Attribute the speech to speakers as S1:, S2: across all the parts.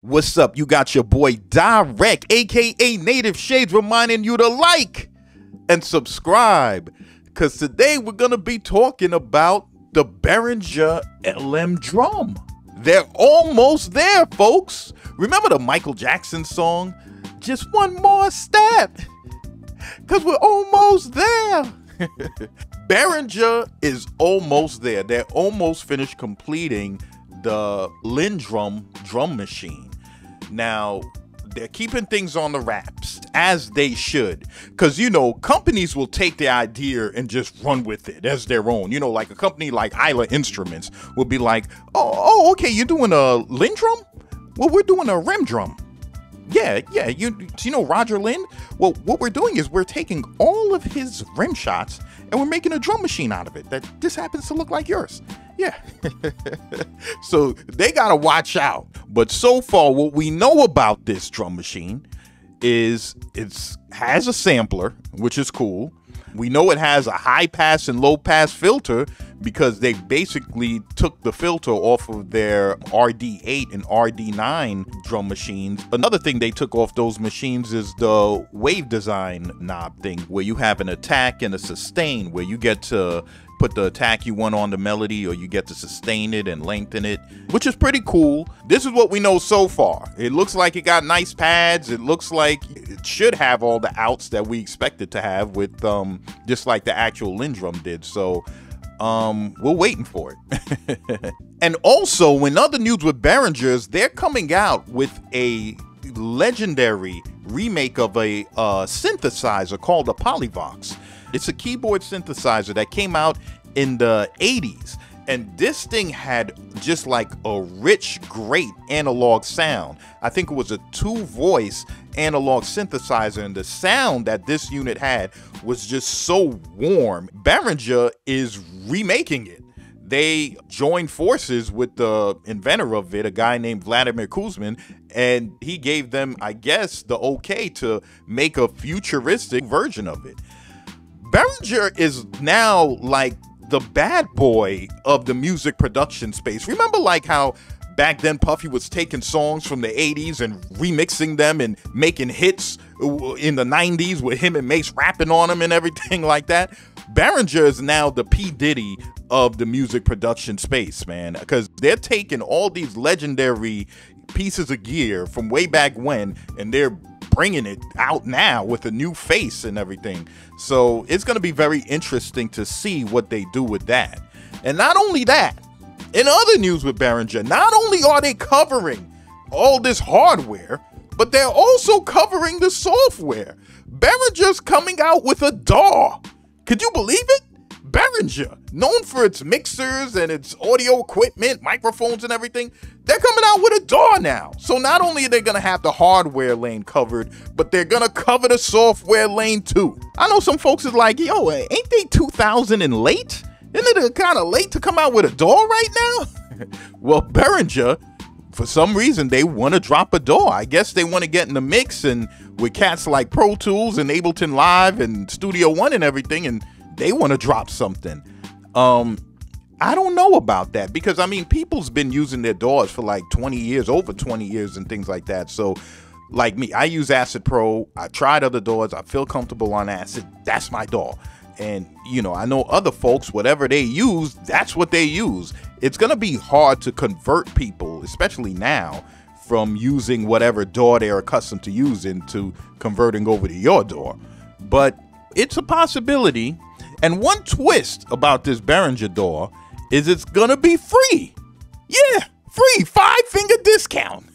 S1: What's up? You got your boy Dyreck, aka Native Shades, reminding you to like and subscribe, because today we're gonna be talking about the Behringer LM drum. They're almost there, folks. Remember the Michael Jackson song, "Just One More Step"? Because we're almost there. Behringer is almost there. They're almost finished completing the Lindrum drum machine. Now, they're keeping things on the wraps, as they should, because, you know, companies will take the idea and just run with it as their own. You know, like a company like Isla Instruments will be like, oh, okay, you're doing a Lindrum? Well, we're doing a rim drum. Yeah, you know Roger Lind? Well, what we're doing is we're taking all of his rim shots and we're making a drum machine out of it that just happens to look like yours. Yeah. So they gotta watch out. But so far, what we know about this drum machine is it has a sampler, which is cool. We know it has a high pass and low pass filter because they basically took the filter off of their RD8 and RD9 drum machines. Another thing they took off those machines is the wave design knob thing, where you have an attack and a sustain, where you get to put the attack you want on the melody, or you get to sustain it and lengthen it, which is pretty cool. This is what we know so far. It looks like it got nice pads. It looks like it should have all the outs that we expect it to have, with just like the actual Lindrum did. So we're waiting for it. And also, in other news with Behringers, they're coming out with a legendary remake of a synthesizer called a Polyvox. It's a keyboard synthesizer that came out in the 80s. And this thing had just like a rich, great analog sound. I think it was a 2-voice analog synthesizer, and the sound that this unit had was just so warm. Behringer is remaking it. They joined forces with the inventor of it, a guy named Vladimir Kuzmin, and he gave them, I guess, the okay to make a futuristic version of it. Behringer is now like the bad boy of the music production space. Remember like how back then Puffy was taking songs from the 80s and remixing them and making hits in the 90s with him and Mace rapping on them and everything like that? Behringer is now the P. Diddy of the music production space, man, because they're taking all these legendary pieces of gear from way back when and they're bringing it out now with a new face and everything. So it's going to be very interesting to see what they do with that. And not only that, in other news with Behringer, not only are they covering all this hardware, but they're also covering the software. Behringer's coming out with a DAW. Could you believe it? Behringer, known for its mixers and its audio equipment, microphones and everything, they're coming out with a DAW now. So not only are they gonna have the hardware lane covered, but they're gonna cover the software lane too. I know some folks is like, yo, ain't they 2000 and late? Isn't it kind of late to come out with a DAW right now? Well, Behringer, for some reason, they want to drop a DAW. I guess they want to get in the mix and with cats like Pro Tools and Ableton Live and Studio One and everything, and they want to drop something. I don't know about that, because I mean, people's been using their DAWs for like 20 years, over 20 years and things like that. So like me, I use Acid Pro. I tried other DAWs. I feel comfortable on Acid. That's my DAW. And, you know, I know other folks, whatever they use, that's what they use. It's going to be hard to convert people, especially now, from using whatever DAW they're accustomed to using to converting over to your DAW. But it's a possibility. And one twist about this Behringer DAW is it's gonna be free. Yeah, free, 5-finger discount.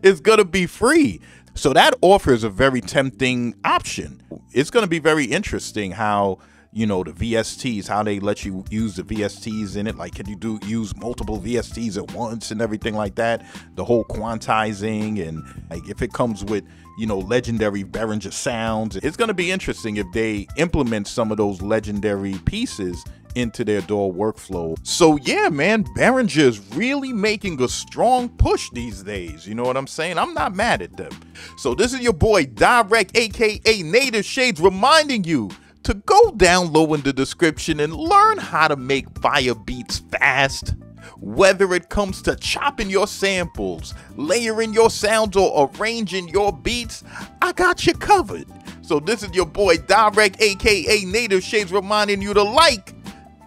S1: It's gonna be free. So that offers a very tempting option. It's gonna be very interesting how, you know, the VSTs, how they let you use the VSTs in it. Like, can you use multiple VSTs at once and everything like that? The whole quantizing, and like if it comes with, you know, legendary Behringer sounds. It's going to be interesting if they implement some of those legendary pieces into their DAW workflow. So yeah, man, Behringer is really making a strong push these days. You know what I'm saying? I'm not mad at them. So this is your boy Dyreck, aka Native Shades, reminding you to go down low in the description and learn how to make fire beats fast. Whether it comes to chopping your samples, layering your sounds, or arranging your beats, I got you covered. So this is your boy Dyreck, aka Native Shades, reminding you to like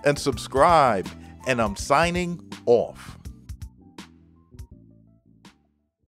S1: and subscribe. And I'm signing off.